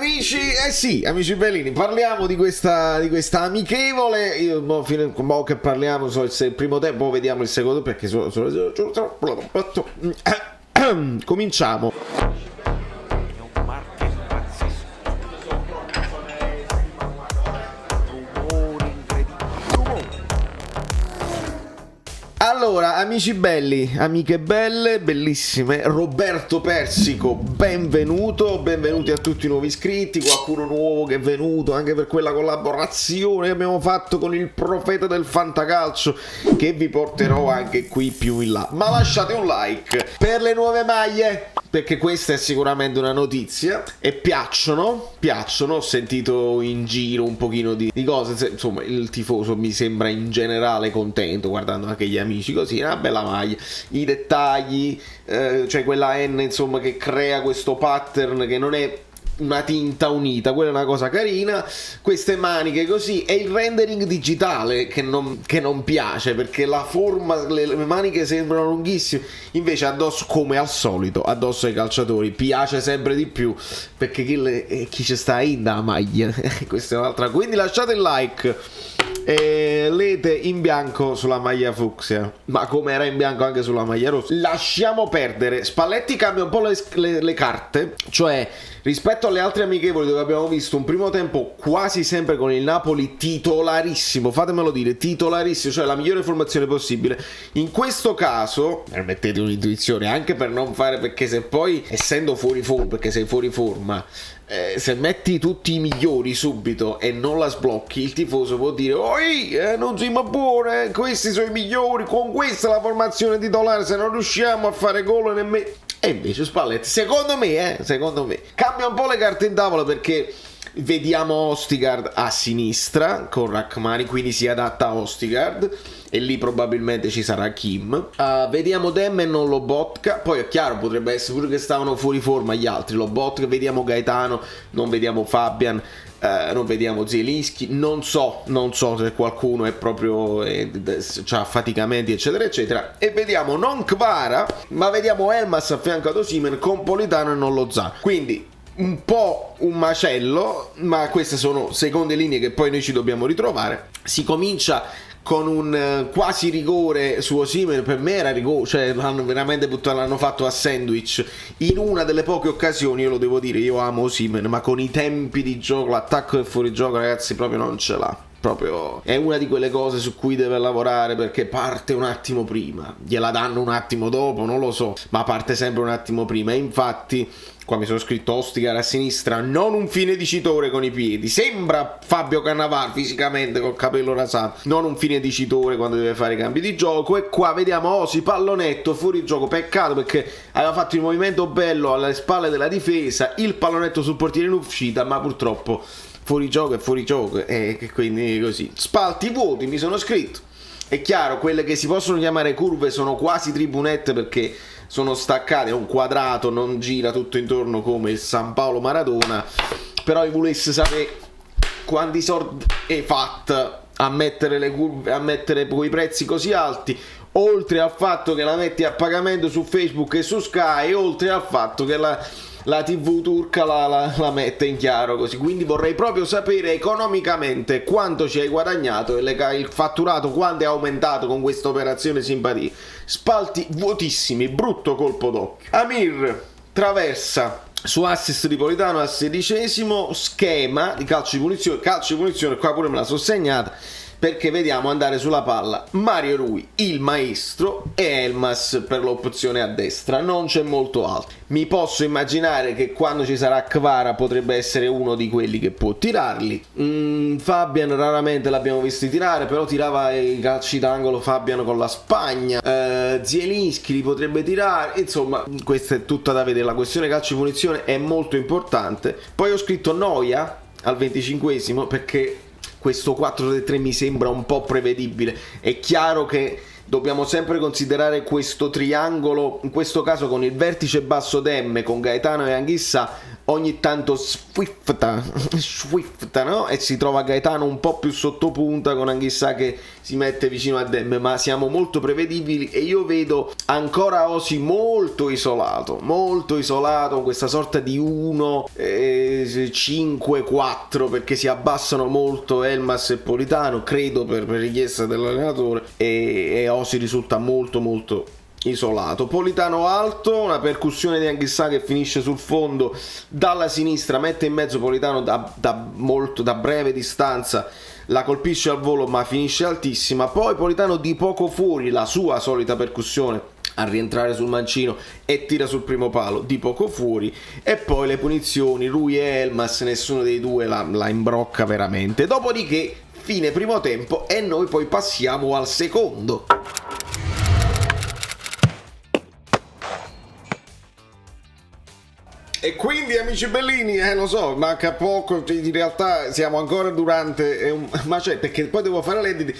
amici, sì, amici bellini, parliamo di questa amichevole. Io mo che parliamo il primo tempo, vediamo il secondo perché cominciamo. Allora, amici belli, amiche belle, bellissime, Roberto Persico, benvenuti a tutti i nuovi iscritti, qualcuno nuovo che è venuto anche per quella collaborazione che abbiamo fatto con il profeta del fantacalcio, che vi porterò anche qui più in là. Ma lasciate un like per le nuove maglie, perché questa è sicuramente una notizia e piacciono, ho sentito in giro un pochino di cose, insomma il tifoso mi sembra in generale contento guardando anche gli amici così, una bella maglia, i dettagli, cioè quella N insomma che crea questo pattern che non è una tinta unita, quella è una cosa carina, queste maniche così e il rendering digitale che non piace perché la forma, le maniche sembrano lunghissime, invece addosso, come al solito, addosso ai calciatori piace sempre di più perché chi ci sta in da maglia questa è un'altra, quindi lasciate il like. Lete in bianco sulla maglia fucsia, ma come era in bianco anche sulla maglia rossa. Lasciamo perdere, Spalletti cambia un po' le carte, cioè rispetto alle altre amichevoli dove abbiamo visto un primo tempo quasi sempre con il Napoli titolarissimo, fatemelo dire, titolarissimo, cioè la migliore formazione possibile. In questo caso permettete un'intuizione, anche per non fare, perché se poi essendo fuori forma, perché sei fuori forma, se metti tutti i migliori subito e non la sblocchi, il tifoso può dire oi, non siamo buoni, questi sono i migliori, con questa la formazione titolare, se non riusciamo a fare gol nemmeno. E invece Spalletti, secondo me cambia un po' le carte in tavola, perché vediamo Ostigard a sinistra con Rachmani, quindi si adatta a Ostigard e lì probabilmente ci sarà Kim. Vediamo Dem e non Lobotka, poi è chiaro potrebbe essere pure che stavano fuori forma gli altri, Lobotka, vediamo Gaetano, non vediamo Fabian, non vediamo Zielinski, non so se qualcuno è proprio c'ha affaticamenti eccetera eccetera, e vediamo non Kvara ma vediamo Elmas a fianco ad Osimhen con Politano e non Lozano, quindi un po' un macello, ma queste sono seconde linee che poi noi ci dobbiamo ritrovare. Si comincia con un quasi rigore su Osimhen, per me era rigore, cioè l'hanno veramente buttato, l'hanno fatto a sandwich in una delle poche occasioni, io lo devo dire, io amo Osimhen, ma con i tempi di gioco, l'attacco e fuori gioco ragazzi proprio non ce l'ha. Proprio è una di quelle cose su cui deve lavorare, perché parte un attimo prima, gliela danno un attimo dopo, non lo so, ma parte sempre un attimo prima. E infatti qua mi sono scritto Ostigard a sinistra, non un fine dicitore con i piedi, sembra Fabio Cannavaro fisicamente col capello rasato, non un fine dicitore quando deve fare i cambi di gioco. E qua vediamo Osi pallonetto fuori gioco, peccato perché aveva fatto il movimento bello alle spalle della difesa, il pallonetto sul portiere in uscita, ma purtroppo fuori gioco è fuori gioco, e quindi così. Spalti vuoti, mi sono scritto. È chiaro, quelle che si possono chiamare curve sono quasi tribunette perché sono staccate, è un quadrato, non gira tutto intorno come il San Paolo Maradona, però io volessi sapere quanti soldi hai fatto a mettere le curve, a mettere quei prezzi così alti, oltre al fatto che la metti a pagamento su Facebook e su Sky, oltre al fatto che la TV turca la mette in chiaro così. Quindi vorrei proprio sapere economicamente quanto ci hai guadagnato e il fatturato quanto è aumentato con questa operazione simpatia. Spalti vuotissimi, brutto colpo d'occhio. Amir traversa su assist di Politano al 16esimo, schema di calcio di punizione, qua pure me la sono segnata, perché vediamo andare sulla palla Mario Rui, il maestro, e Elmas per l'opzione a destra, non c'è molto altro. Mi posso immaginare che quando ci sarà Kvara potrebbe essere uno di quelli che può tirarli. Fabian raramente l'abbiamo visto tirare, però tirava i calci d'angolo Fabian con la Spagna. Zielinski li potrebbe tirare, insomma questa è tutta da vedere, la questione calcio di punizione è molto importante. Poi ho scritto Noia al 25esimo perché questo 4-3 mi sembra un po' prevedibile. È chiaro che dobbiamo sempre considerare questo triangolo, in questo caso con il vertice basso Demme, con Gaetano e Anghissà, ogni tanto swifta, no? E si trova Gaetano un po' più sottopunta con Anghissà che si mette vicino a Demme, ma siamo molto prevedibili e io vedo ancora Osi molto isolato, questa sorta di 1-5-4, perché si abbassano molto Elmas e Politano, credo per richiesta dell'allenatore, e Osi risulta molto isolato. Politano alto, una percussione di Anghissà che finisce sul fondo dalla sinistra, mette in mezzo Politano da breve distanza, la colpisce al volo ma finisce altissima. Poi Politano di poco fuori, la sua solita percussione a rientrare sul mancino e tira sul primo palo di poco fuori. E poi le punizioni, Rui e Elmas, nessuno dei due la imbrocca veramente. Dopodiché fine primo tempo e noi poi passiamo al secondo. E quindi amici bellini, lo so, manca poco, in realtà siamo ancora durante ma cioè, perché poi devo fare l'edit.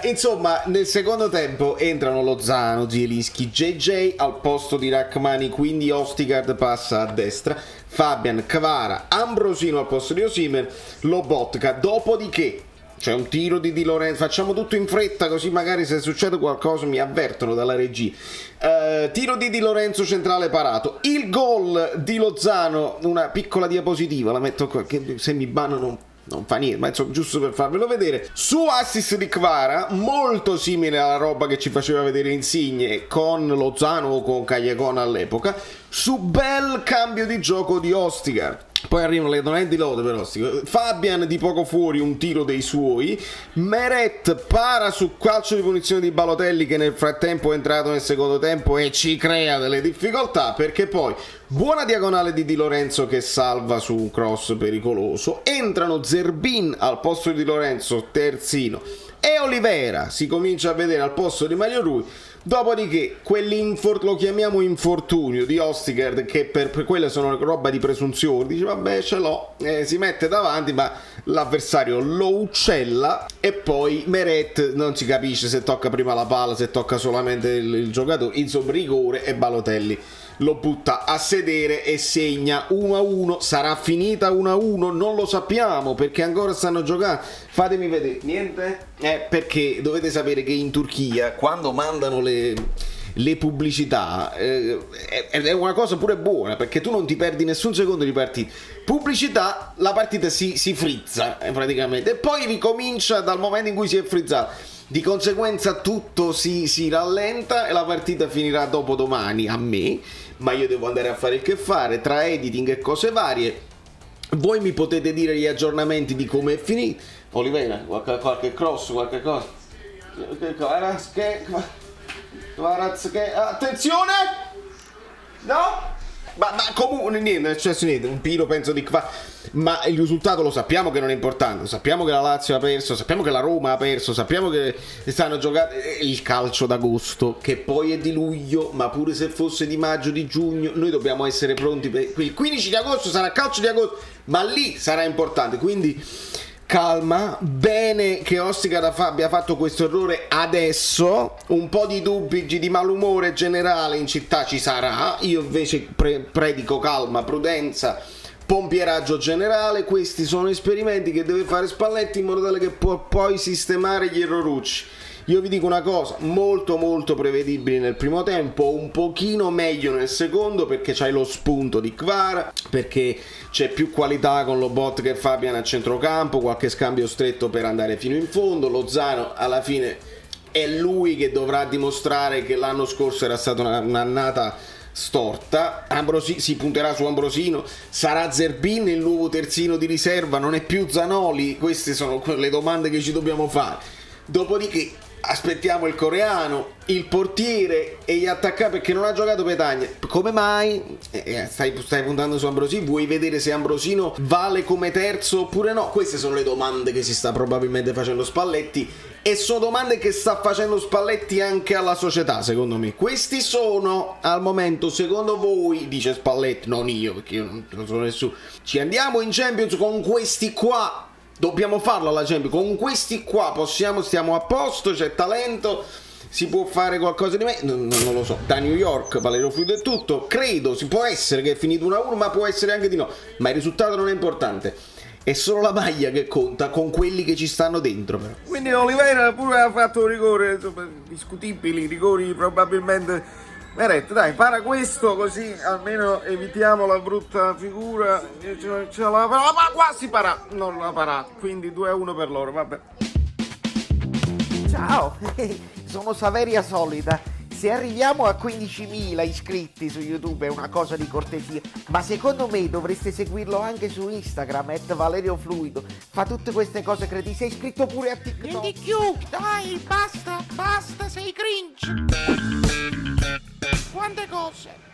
Insomma, nel secondo tempo entrano Lozano, Zielinski, JJ al posto di Rachmani, quindi Ostigard passa a destra, Fabian, Kvara, Ambrosino al posto di Osimhen, Lobotka, dopodiché c'è un tiro di Di Lorenzo, facciamo tutto in fretta così magari se succede qualcosa mi avvertono dalla regia. Tiro di Di Lorenzo centrale parato, il gol di Lozano, una piccola diapositiva, la metto qua, che se mi bannano non fa niente, ma insomma giusto per farvelo vedere, su assist di Kvara, molto simile alla roba che ci faceva vedere Insigne con Lozano o con Callejon all'epoca, su bel cambio di gioco di Ostigard. Poi arrivano le donne di lode per Ostigard. Fabian di poco fuori, un tiro dei suoi. Meret para su calcio di punizione di Balotelli, che nel frattempo è entrato nel secondo tempo e ci crea delle difficoltà, perché poi buona diagonale di Di Lorenzo che salva su un cross pericoloso. Entrano Zerbin al posto di Di Lorenzo, terzino, e Olivera si comincia a vedere al posto di Mario Rui. Dopodiché lo chiamiamo infortunio di Ostigard, che per quelle sono roba di presunzione, dice vabbè ce l'ho, si mette davanti ma l'avversario lo uccella e poi Meret non si capisce se tocca prima la palla, se tocca solamente il giocatore, insomma rigore e Balotelli lo butta a sedere e segna 1-1. Sarà finita 1-1? Non lo sappiamo perché ancora stanno giocando. Fatemi vedere. Niente? Perché dovete sapere che in Turchia quando mandano le pubblicità è una cosa pure buona, perché tu non ti perdi nessun secondo di partita. Pubblicità, la partita si frizza praticamente e poi ricomincia dal momento in cui si è frizzata. Di conseguenza tutto si rallenta e la partita finirà dopodomani a me, ma io devo andare a fare il che fare tra editing e cose varie. Voi mi potete dire gli aggiornamenti di come è finito. Olivera, qualche cross, qualche cosa. Attenzione! No! Ma comunque niente, non è successo niente, un pilo penso di qua. Ma il risultato lo sappiamo che non è importante. Sappiamo che la Lazio ha perso, sappiamo che la Roma ha perso, sappiamo che stanno giocando il calcio d'agosto, che poi è di luglio, ma pure se fosse di maggio, di giugno, noi dobbiamo essere pronti per il 15 di agosto sarà calcio di agosto, ma lì sarà importante, quindi calma. Bene che Ostigard abbia fatto questo errore adesso. Un po' di dubbi, di malumore generale in città ci sarà. Io invece predico calma, prudenza, pompieraggio generale. Questi sono esperimenti che deve fare Spalletti in modo tale che può poi sistemare gli errorucci. Io vi dico una cosa, molto prevedibili nel primo tempo, un pochino meglio nel secondo, perché c'hai lo spunto di Kvara, perché c'è più qualità con Lobotka e Fabian a centrocampo, qualche scambio stretto per andare fino in fondo. Lozano alla fine è lui che dovrà dimostrare che l'anno scorso era stata un'annata storta. Si punterà su Ambrosino, sarà Zerbin il nuovo terzino di riserva, non è più Zanoli? Queste sono le domande che ci dobbiamo fare. Dopodiché aspettiamo il coreano, il portiere e gli attaccanti, perché non ha giocato Petagna. Come mai? Stai puntando su Ambrosino? Vuoi vedere se Ambrosino vale come terzo oppure no? Queste sono le domande che si sta probabilmente facendo Spalletti, e sono domande che sta facendo Spalletti anche alla società, secondo me. Questi sono al momento, secondo voi, dice Spalletti, non io perché io non sono nessuno, ci andiamo in Champions con questi qua? Dobbiamo farlo alla Champions con questi qua, stiamo a posto, c'è talento, si può fare qualcosa di meglio, non lo so. Da New York, Valerio Fluido è tutto, credo, si può essere che è finito 1-1, ma può essere anche di no, ma il risultato non è importante. È solo la maglia che conta con quelli che ci stanno dentro, però. Quindi Oliveira pure ha fatto rigore, insomma, discutibili, rigori probabilmente meretti. Dai, para questo così almeno evitiamo la brutta figura. Ma quasi para, non la parà, quindi 2-1 per loro, vabbè. Ciao, sono Saveria Solida. Se arriviamo a 15.000 iscritti su YouTube è una cosa di cortesia, ma secondo me dovreste seguirlo anche su Instagram, @ValerioFluido. Fa tutte queste cose cretine. Sei iscritto pure a TikTok. Niente più, dai, basta, sei cringe. Quante cose.